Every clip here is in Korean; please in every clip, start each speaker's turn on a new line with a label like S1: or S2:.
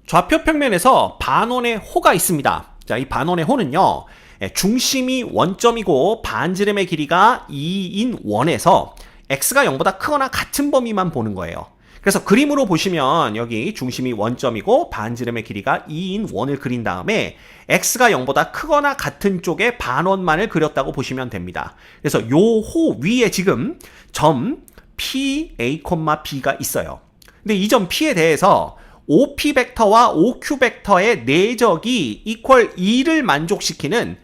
S1: 좌표 평면에서 반원의 호가 있습니다. 자, 이 반원의 호는요, 중심이 원점이고 반지름의 길이가 2인 원에서 x가 0보다 크거나 같은 범위만 보는 거예요. 그래서 그림으로 보시면 여기 중심이 원점이고 반지름의 길이가 2인 원을 그린 다음에 x가 0보다 크거나 같은 쪽에 반원만을 그렸다고 보시면 됩니다. 그래서 요 호 위에 지금 점 P, A, B가 있어요. 근데 이 점 P에 대해서 OP 벡터와 OQ 벡터의 내적이 이퀄 2를 만족시키는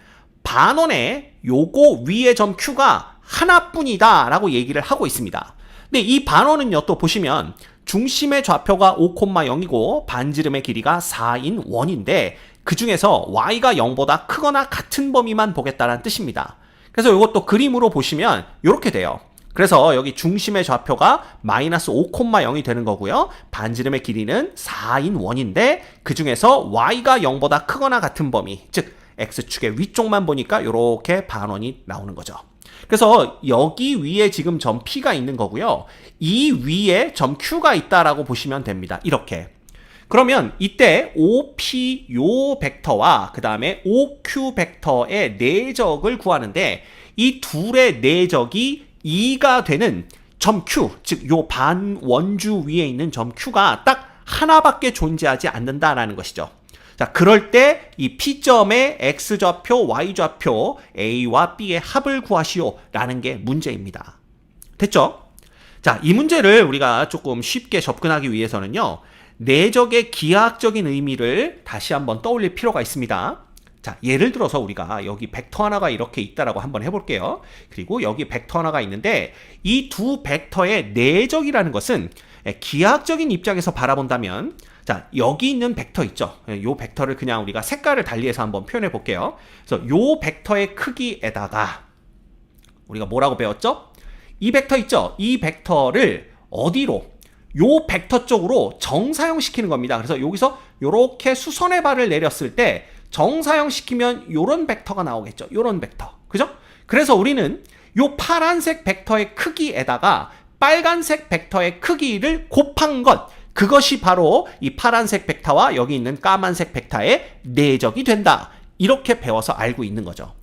S1: 반원의 요거 위의 점 Q가 하나뿐이다 라고 얘기를 하고 있습니다. 근데 이 반원은요, 또 보시면 중심의 좌표가 5,0이고 반지름의 길이가 4인 원인데 그 중에서 y가 0보다 크거나 같은 범위만 보겠다는 뜻입니다. 그래서 이것도 그림으로 보시면 이렇게 돼요. 그래서 여기 중심의 좌표가 마이너스 5,0이 되는 거고요. 반지름의 길이는 4인 원인데 그 중에서 y가 0보다 크거나 같은 범위, 즉 x축의 위쪽만 보니까 이렇게 반원이 나오는 거죠. 그래서 여기 위에 지금 점 P가 있는 거고요. 이 위에 점 Q가 있다라고 보시면 됩니다. 이렇게. 그러면 이때 OP 요 벡터와 그 다음에 OQ 벡터의 내적을 구하는데 이 둘의 내적이 2가 되는 점 Q, 즉 요 반원주 위에 있는 점 Q가 딱 하나밖에 존재하지 않는다라는 것이죠. 자, 그럴 때 이 P점의 X좌표, Y좌표, A와 B의 합을 구하시오 라는 게 문제입니다. 됐죠? 자, 이 문제를 우리가 조금 쉽게 접근하기 위해서는요, 내적의 기하학적인 의미를 다시 한번 떠올릴 필요가 있습니다. 자, 예를 들어서 우리가 여기 벡터 하나가 이렇게 있다라고 한번 해볼게요. 그리고 여기 벡터 하나가 있는데 이 두 벡터의 내적이라는 것은 기하학적인 입장에서 바라본다면, 자, 여기 있는 벡터 있죠. 요 벡터를 그냥 우리가 색깔을 달리해서 한번 표현해 볼게요. 그래서 요 벡터의 크기에다가 우리가 뭐라고 배웠죠? 이 벡터 있죠? 이 벡터를 어디로? 요 벡터 쪽으로 정사형시키는 겁니다. 그래서 여기서 요렇게 수선의 발을 내렸을 때 정사형시키면 요런 벡터가 나오겠죠. 요런 벡터. 그죠? 그래서 우리는 요 파란색 벡터의 크기에다가 빨간색 벡터의 크기를 곱한 것, 그것이 바로 이 파란색 벡터와 여기 있는 까만색 벡터의 내적이 된다. 이렇게 배워서 알고 있는 거죠.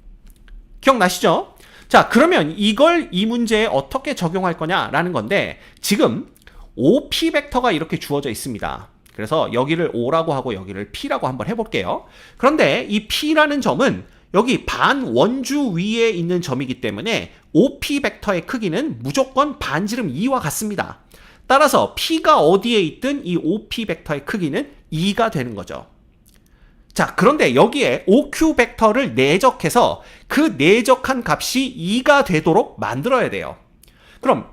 S1: 기억나시죠? 자, 그러면 이걸 이 문제에 어떻게 적용할 거냐라는 건데, 지금 OP 벡터가 이렇게 주어져 있습니다. 그래서 여기를 O라고 하고 여기를 P라고 한번 해볼게요. 그런데 이 P라는 점은 여기 반원주 위에 있는 점이기 때문에 OP 벡터의 크기는 무조건 반지름 2와 같습니다. 따라서 P가 어디에 있든 이 OP 벡터의 크기는 2가 되는 거죠. 자, 그런데 여기에 OQ 벡터를 내적해서 그 내적한 값이 2가 되도록 만들어야 돼요. 그럼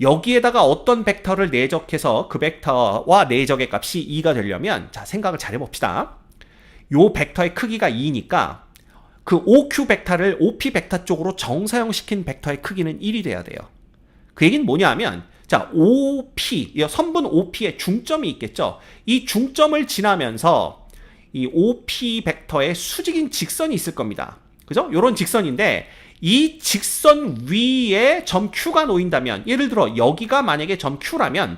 S1: 여기에다가 어떤 벡터를 내적해서 그 벡터와 내적의 값이 2가 되려면, 자, 생각을 잘 해봅시다. 요 벡터의 크기가 2니까 그 OQ 벡터를 OP 벡터 쪽으로 정사형시킨 벡터의 크기는 1이 돼야 돼요. 그 얘기는 뭐냐면, 자, OP, 선분 OP에 중점이 있겠죠. 이 중점을 지나면서 이 OP 벡터의 수직인 직선이 있을 겁니다. 그죠? 요런 직선인데 이 직선 위에 점 Q가 놓인다면, 예를 들어 여기가 만약에 점 Q라면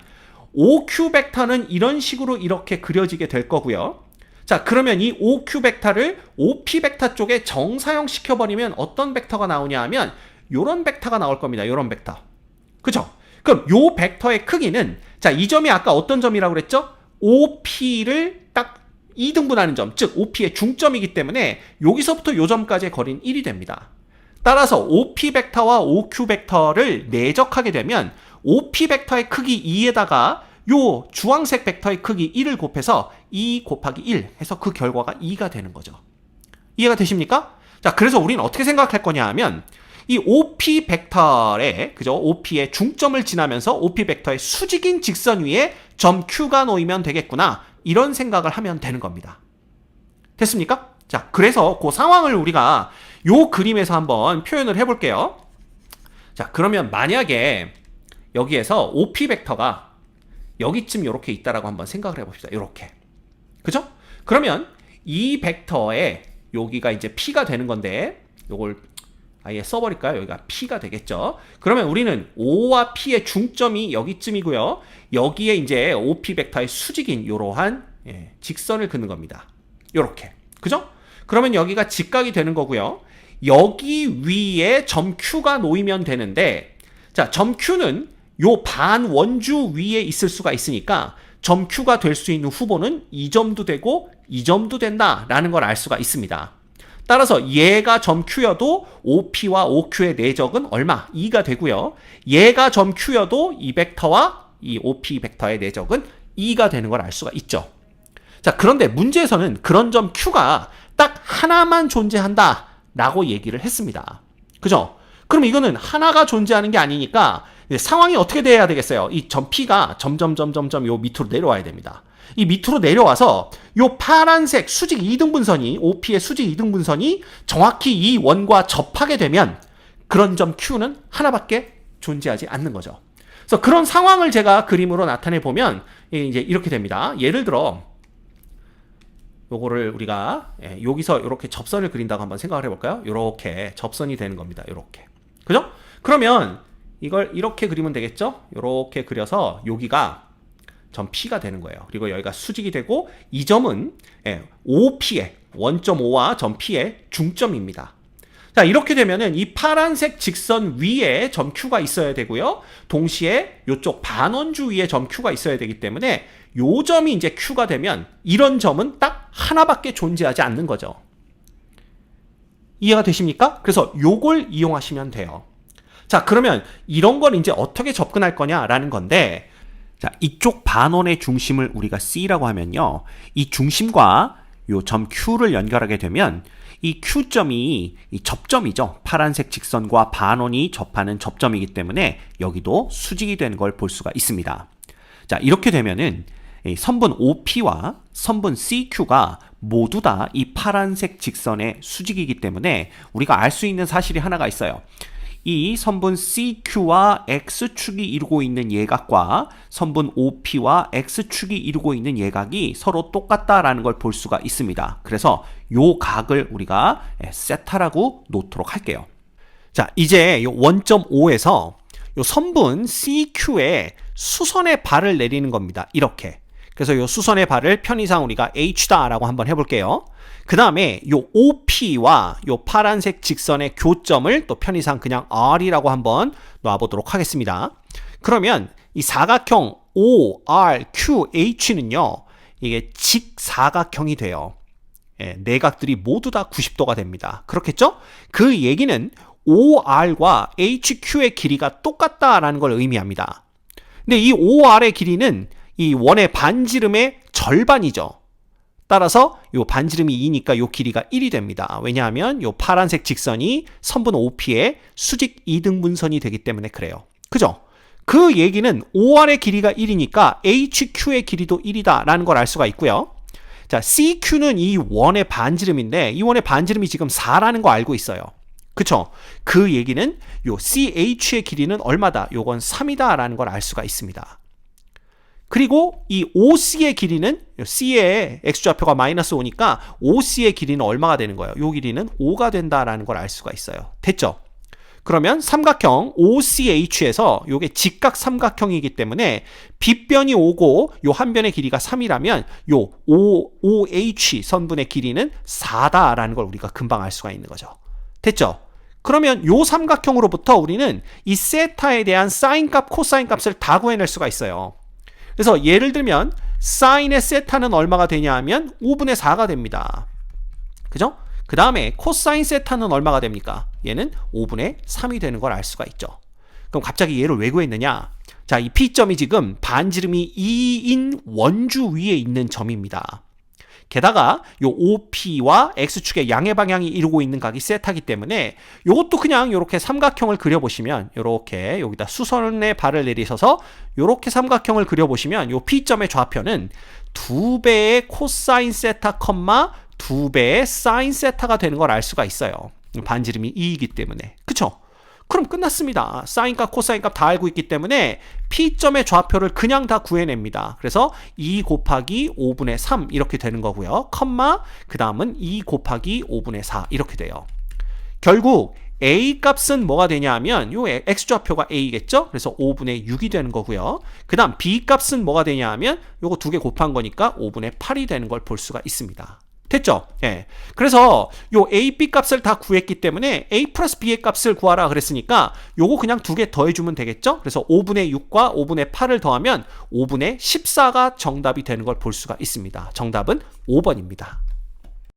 S1: OQ 벡터는 이런 식으로 이렇게 그려지게 될 거고요. 자, 그러면 이 OQ 벡터를 OP 벡터 쪽에 정사형 시켜버리면 어떤 벡터가 나오냐 하면 요런 벡터가 나올 겁니다. 요런 벡터. 그죠? 그럼 요 벡터의 크기는, 자, 이 점이 아까 어떤 점이라고 그랬죠? OP를 딱 2등분하는 점, 즉 OP의 중점이기 때문에 여기서부터 요 점까지의 거리는 1이 됩니다. 따라서 OP 벡터와 OQ 벡터를 내적하게 되면 OP 벡터의 크기 2에다가 요 주황색 벡터의 크기 1을 곱해서 2 곱하기 1 해서 그 결과가 2가 되는 거죠. 이해가 되십니까? 자, 그래서 우리는 어떻게 생각할 거냐 하면 이 OP 벡터의, 그죠? OP의 중점을 지나면서 OP 벡터의 수직인 직선 위에 점 Q가 놓이면 되겠구나. 이런 생각을 하면 되는 겁니다. 됐습니까? 자, 그래서 그 상황을 우리가 요 그림에서 한번 표현을 해볼게요. 자, 그러면 만약에 여기에서 OP 벡터가 여기쯤 이렇게 있다라고 한번 생각을 해봅시다. 이렇게. 그죠? 그러면 이 벡터에 여기가 이제 P가 되는 건데, 요걸 아예 써버릴까요? 여기가 P가 되겠죠. 그러면 우리는 O와 P의 중점이 여기쯤이고요. 여기에 이제 OP 벡터의 수직인 이러한 직선을 긋는 겁니다. 요렇게. 그죠? 그러면 여기가 직각이 되는 거고요. 여기 위에 점 Q가 놓이면 되는데, 자, 점 Q는 요 반원주 위에 있을 수가 있으니까 점 Q가 될 수 있는 후보는 이 점도 되고 이 점도 된다라는 걸 알 수가 있습니다. 따라서 얘가 점 Q여도 OP와 OQ의 내적은 얼마? 2가 되고요. 얘가 점 Q여도 이 벡터와 이 OP 벡터의 내적은 2가 되는 걸 알 수가 있죠. 자, 그런데 문제에서는 그런 점 Q가 딱 하나만 존재한다 라고 얘기를 했습니다. 그죠? 그럼 이거는 하나가 존재하는 게 아니니까 상황이 어떻게 돼야 되겠어요? 이 점 P가 점점 요 밑으로 내려와야 됩니다. 이 밑으로 내려와서 요 파란색 수직 이등분선이 OP의 수직 이등분선이 정확히 이 원과 접하게 되면 그런 점 Q는 하나밖에 존재하지 않는 거죠. 그래서 그런 상황을 제가 그림으로 나타내 보면 이제 이렇게 됩니다. 예를 들어 요거를 우리가 여기서 이렇게 접선을 그린다고 한번 생각을 해볼까요? 이렇게 접선이 되는 겁니다. 이렇게. 그죠? 그러면 이걸 이렇게 그리면 되겠죠? 이렇게 그려서 여기가 점 P가 되는 거예요. 그리고 여기가 수직이 되고 이 점은 OP의 원점 O와 점 P의 중점입니다. 자, 이렇게 되면은 이 파란색 직선 위에 점 Q가 있어야 되고요. 동시에 이쪽 반원주 위에 점 Q가 있어야 되기 때문에 요 점이 이제 Q가 되면 이런 점은 딱 하나밖에 존재하지 않는 거죠. 이해가 되십니까? 그래서 요걸 이용하시면 돼요. 자, 그러면 이런 걸 이제 어떻게 접근할 거냐라는 건데, 자, 이쪽 반원의 중심을 우리가 C라고 하면요. 이 중심과 요 점 Q를 연결하게 되면 이 Q점이 이 접점이죠. 파란색 직선과 반원이 접하는 접점이기 때문에 여기도 수직이 되는 걸 볼 수가 있습니다. 자, 이렇게 되면은 선분 OP와 선분 CQ가 모두 다 이 파란색 직선의 수직이기 때문에 우리가 알 수 있는 사실이 하나가 있어요. 이 선분 CQ와 X축이 이루고 있는 예각과 선분 OP와 X축이 이루고 있는 예각이 서로 똑같다라는 걸 볼 수가 있습니다. 그래서 요 각을 우리가 세타라고 놓도록 할게요. 자, 이제 요 원점 O에서 요 선분 CQ에 수선의 발을 내리는 겁니다. 이렇게. 그래서 요 수선의 발을 편의상 우리가 H다라고 한번 해볼게요. 그 다음에 요 OP와 요 파란색 직선의 교점을 또 편의상 그냥 R이라고 한번 놔보도록 하겠습니다. 그러면 이 사각형 ORQH는요, 이게 직사각형이 돼요. 내각들이 모두 다 90도가 됩니다. 그렇겠죠? 그 얘기는 OR과 HQ의 길이가 똑같다라는 걸 의미합니다. 근데 이 OR의 길이는 이 원의 반지름의 절반이죠. 따라서 요 반지름이 2니까 요 길이가 1이 됩니다. 왜냐하면 요 파란색 직선이 선분 OP의 수직 이등분선이 되기 때문에 그래요. 그죠? 그 얘기는 OR의 길이가 1이니까 HQ의 길이도 1이다라는 걸 알 수가 있고요. 자, CQ는 이 원의 반지름인데 이 원의 반지름이 지금 4라는 거 알고 있어요. 그쵸? 그 얘기는 요 CH의 길이는 얼마다? 요건 3이다라는 걸 알 수가 있습니다. 그리고 이 OC의 길이는 C의 X좌표가 마이너스 5니까 OC의 길이는 얼마가 되는 거예요? 요 길이는 5가 된다라는 걸 알 수가 있어요. 됐죠? 그러면 삼각형 OCH에서 요게 직각 삼각형이기 때문에 빗변이 5고 요 한 변의 길이가 3이라면 요 OH 선분의 길이는 4다라는 걸 우리가 금방 알 수가 있는 거죠. 됐죠? 그러면 요 삼각형으로부터 우리는 이 세타에 대한 사인 값, 코사인 값을 다 구해낼 수가 있어요. 그래서 예를 들면 사인의 세타는 얼마가 되냐 하면 5분의 4가 됩니다. 그죠? 그 다음에 코사인 세타는 얼마가 됩니까? 얘는 5분의 3이 되는 걸 알 수가 있죠. 그럼 갑자기 얘를 왜 구했느냐? 자, 이 P점이 지금 반지름이 2인 원주 위에 있는 점입니다. 게다가 요 OP와 X축의 양의 방향이 이루고 있는 각이 세타기 때문에 요것도 그냥 요렇게 삼각형을 그려보시면 요렇게 여기다 수선의 발을 내리셔서 요렇게 삼각형을 그려보시면 요 P점의 좌표는 2배의 코사인 세타, 2배의 사인 세타가 되는 걸 알 수가 있어요. 반지름이 2이기 때문에. 그쵸? 그럼 끝났습니다. 사인값, 코사인값 다 알고 있기 때문에 P점의 좌표를 그냥 다 구해냅니다. 그래서 2 곱하기 5분의 3 이렇게 되는 거고요. 컴마, 그 다음은 2 곱하기 5분의 4 이렇게 돼요. 결국 A 값은 뭐가 되냐 하면 요 x좌표가 A겠죠? 그래서 5분의 6이 되는 거고요. 그 다음 B 값은 뭐가 되냐 하면 요거 두 개 곱한 거니까 5분의 8이 되는 걸 볼 수가 있습니다. 됐죠? 예. 그래서 요 A, B 값을 다 구했기 때문에 A 플러스 B의 값을 구하라 그랬으니까 요거 그냥 두 개 더해주면 되겠죠? 그래서 5분의 6과 5분의 8을 더하면 5분의 14가 정답이 되는 걸 볼 수가 있습니다. 정답은 5번입니다.